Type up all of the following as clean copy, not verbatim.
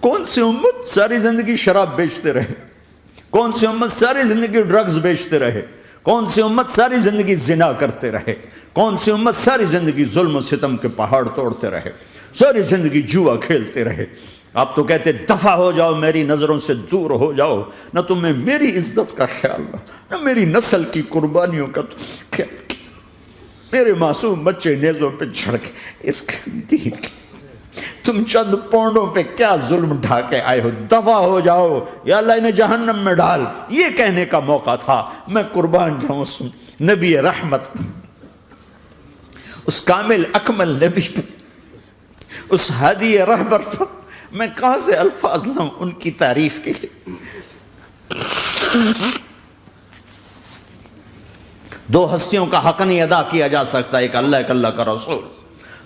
کون سی امت ساری زندگی شراب بیچتے رہے؟ کون سی امت ساری زندگی ڈرگز بیچتے رہے؟ کون سی امت ساری زندگی زنا کرتے رہے؟ کون سی امت ساری زندگی ظلم و ستم کے پہاڑ توڑتے رہے؟ ساری زندگی جوا کھیلتے رہے؟ آپ تو کہتے دفع ہو جاؤ، میری نظروں سے دور ہو جاؤ، نہ تمہیں میری عزت کا خیال نہ میری نسل کی قربانیوں کا خیال، میرے معصوم بچے نیزوں پہ چڑھ کے اس دین کے تم چند پونڈوں پہ کیا ظلم ڈھا کے آئے ہو؟ دفع ہو جاؤ، یا اللہ انہیں جہنم میں ڈال۔ یہ کہنے کا موقع تھا۔ میں قربان جاؤں اس نبی رحمت، اس کامل اکمل نبی پہ، اس ہادی رہبر پر میں کہاں سے الفاظ لوں ان کی تعریف کے لیے؟ دو ہستیوں کا حق نہیں ادا کیا جا سکتا، ایک اللہ، ایک اللہ کا رسول۔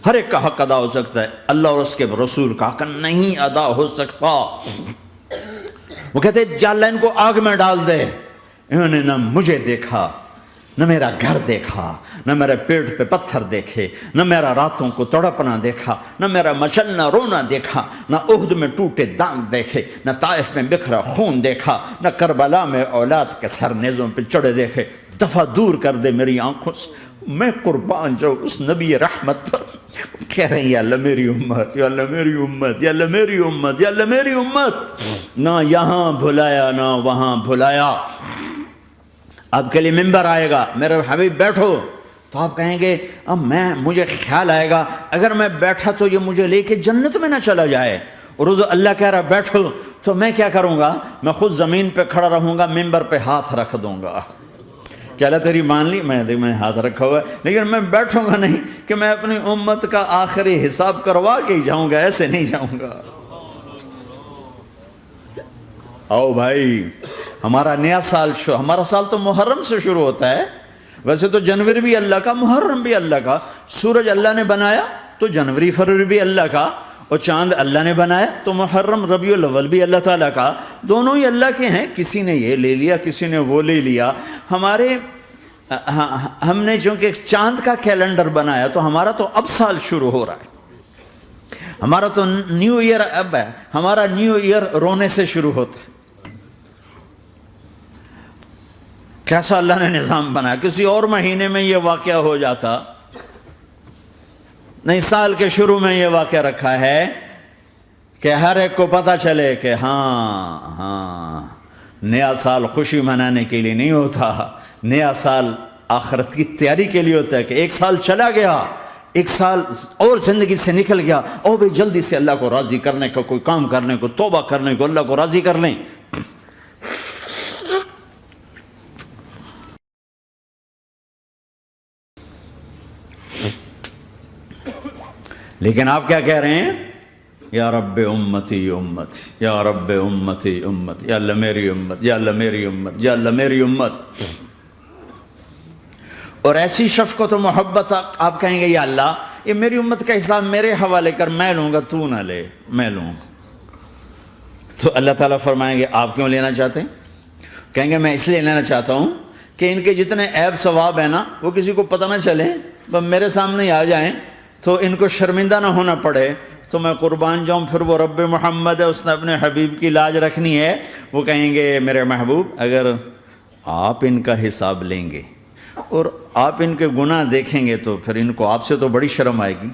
ہر ایک کا حق ادا ہو سکتا ہے، اللہ اور اس کے رسول کا حق نہیں ادا ہو سکتا۔ وہ کہتے ہیں یا اللہ ان کو آگ میں ڈال دے۔ انہوں نے نہ مجھے دیکھا، نہ میرا گھر دیکھا، نہ میرے پیٹ پہ پتھر دیکھے، نہ میرا راتوں کو تڑپنا دیکھا، نہ میرا مچلنا رونا دیکھا، نہ احد میں ٹوٹے دانت دیکھے، نہ طائف میں بکھرا خون دیکھا، نہ کربلا میں اولاد کے سر نیزوں پہ چڑھے دیکھے۔ دفعہ دور کر دے میری آنکھوں سے۔ میں قربان جاؤں اس نبی رحمت پر۔ کہہ رہے ہیں یا اللہ میری امت، یا اللہ میری امت، یا اللہ میری امت، یا اللہ میری امت۔ نہ یہاں بھلایا نہ وہاں بھلایا۔ آپ کے لیے ممبر آئے گا، میرے حبیب بیٹھو، تو آپ کہیں گے اب مجھے خیال آئے گا اگر میں بیٹھا تو یہ مجھے لے کے جنت میں نہ چلا جائے، اور اللہ کہہ رہا بیٹھو تو میں کیا کروں گا؟ میں خود زمین پہ کھڑا رہوں گا، ممبر پہ ہاتھ رکھ دوں گا کہ اللہ تیری مان لی، میں ہاتھ رکھا ہوا ہے، لیکن میں بیٹھوں گا نہیں کہ میں اپنی امت کا آخری حساب کروا کے ہی جاؤں گا، ایسے نہیں جاؤں گا۔ آؤ بھائی، ہمارا نیا سال ہمارا سال تو محرم سے شروع ہوتا ہے۔ ویسے تو جنوری بھی اللہ کا، محرم بھی اللہ کا، سورج اللہ نے بنایا تو جنوری فروری بھی اللہ کا، اور چاند اللہ نے بنایا تو محرم ربیع الاول بھی اللہ تعالیٰ کا، دونوں ہی اللہ کے ہیں۔ کسی نے یہ لے لیا، کسی نے وہ لے لیا۔ ہم نے چونکہ چاند کا کیلنڈر بنایا تو ہمارا تو اب سال شروع ہو رہا ہے، ہمارا تو نیو ایئر اب ہے، ہمارا نیو ایئر رونے سے شروع ہوتا ہے۔ کیسا اللہ نے نظام بنایا، کسی اور مہینے میں یہ واقعہ ہو جاتا، نہیں سال کے شروع میں یہ واقعہ رکھا ہے کہ ہر ایک کو پتہ چلے کہ ہاں نیا سال خوشی منانے کے لیے نہیں ہوتا، نیا سال آخرت کی تیاری کے لیے ہوتا ہے کہ ایک سال چلا گیا، ایک سال اور زندگی سے نکل گیا، اور بھی جلدی سے اللہ کو راضی کرنے کا کوئی کام کرنے کو، توبہ کرنے کو، اللہ کو راضی کر لیں۔ لیکن آپ کیا کہہ رہے ہیں؟ یا رب امتی امت، یا رب امتی امت، یا اللہ میری امت، یا اللہ میری امت، یا اللہ میری امت۔ اور ایسی شفقت و محبت آپ کہیں گے یا اللہ یہ میری امت کا حساب میرے حوالے کر، میں لوں گا، تو نہ لے، میں لوں گا۔ تو اللہ تعالیٰ فرمائیں گے آپ کیوں لینا چاہتے ہیں؟ کہیں گے میں اس لیے لینا چاہتا ہوں کہ ان کے جتنے عیب ثواب ہیں نا وہ کسی کو پتہ نہ چلے، بس میرے سامنے ہی آ جائیں تو ان کو شرمندہ نہ ہونا پڑے، تو میں قربان جاؤں۔ پھر وہ رب محمد ہے، اس نے اپنے حبیب کی لاج رکھنی ہے، وہ کہیں گے میرے محبوب اگر آپ ان کا حساب لیں گے اور آپ ان کے گناہ دیکھیں گے تو پھر ان کو آپ سے تو بڑی شرم آئے گی۔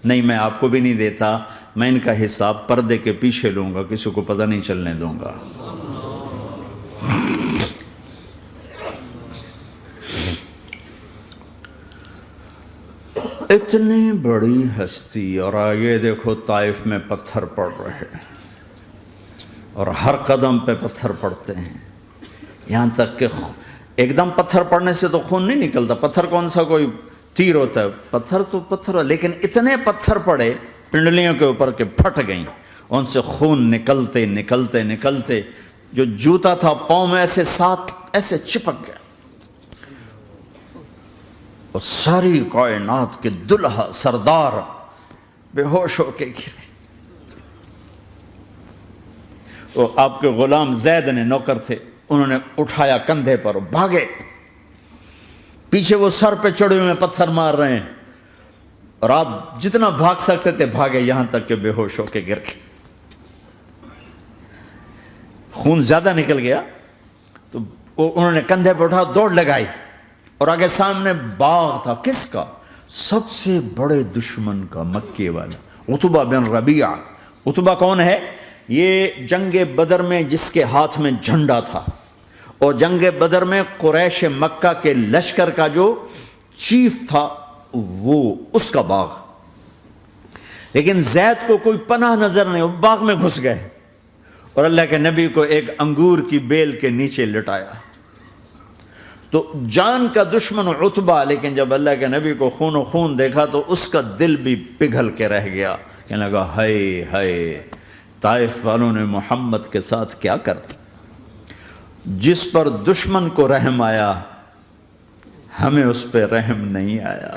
نہیں میں آپ کو بھی نہیں دیتا، میں ان کا حساب پردے کے پیچھے لوں گا، کسی کو پتہ نہیں چلنے دوں گا۔ اتنی بڑی ہستی، اور آگے دیکھو طائف میں پتھر پڑ رہے ہیں، اور ہر قدم پہ پتھر پڑتے ہیں، یہاں تک کہ ایک دم پتھر پڑنے سے تو خون نہیں نکلتا، پتھر کون سا کوئی تیر ہوتا ہے، پتھر تو پتھر، لیکن اتنے پتھر پڑے پنڈلیوں کے اوپر کہ پھٹ گئیں، ان سے خون نکلتے نکلتے نکلتے جو جوتا تھا پاؤں میں ایسے چپک گیا، اور ساری کائنات کے دلہا سردار بے ہوش ہو کے گرے۔ وہ آپ کے غلام زید نے نوکر تھے، انہوں نے اٹھایا کندھے پر، بھاگے، پیچھے وہ سر پہ چڑھے ہوئے پتھر مار رہے ہیں، اور آپ جتنا بھاگ سکتے تھے بھاگے، یہاں تک کہ بے ہوش ہو کے گر گئے۔ خون زیادہ نکل گیا تو انہوں نے کندھے پہ اٹھا دوڑ لگائی، اور آگے سامنے باغ تھا، کس کا؟ سب سے بڑے دشمن کا، مکے والا عتبہ بن ربیعہ۔ عتبہ کون ہے؟ یہ جنگ بدر میں جس کے ہاتھ میں جھنڈا تھا، اور جنگ بدر میں قریش مکہ کے لشکر کا جو چیف تھا وہ اس کا باغ۔ لیکن زید کو کوئی پناہ نظر نہیں، وہ باغ میں گھس گئے اور اللہ کے نبی کو ایک انگور کی بیل کے نیچے لٹایا۔ تو جان کا دشمن عتبہ، لیکن جب اللہ کے نبی کو خون و خون دیکھا تو اس کا دل بھی پگھل کے رہ گیا، کہنے لگا ہائے ہائے، طائف والوں نے محمد کے ساتھ کیا کرتا۔ جس پر دشمن کو رحم آیا ہمیں اس پہ رحم نہیں آیا۔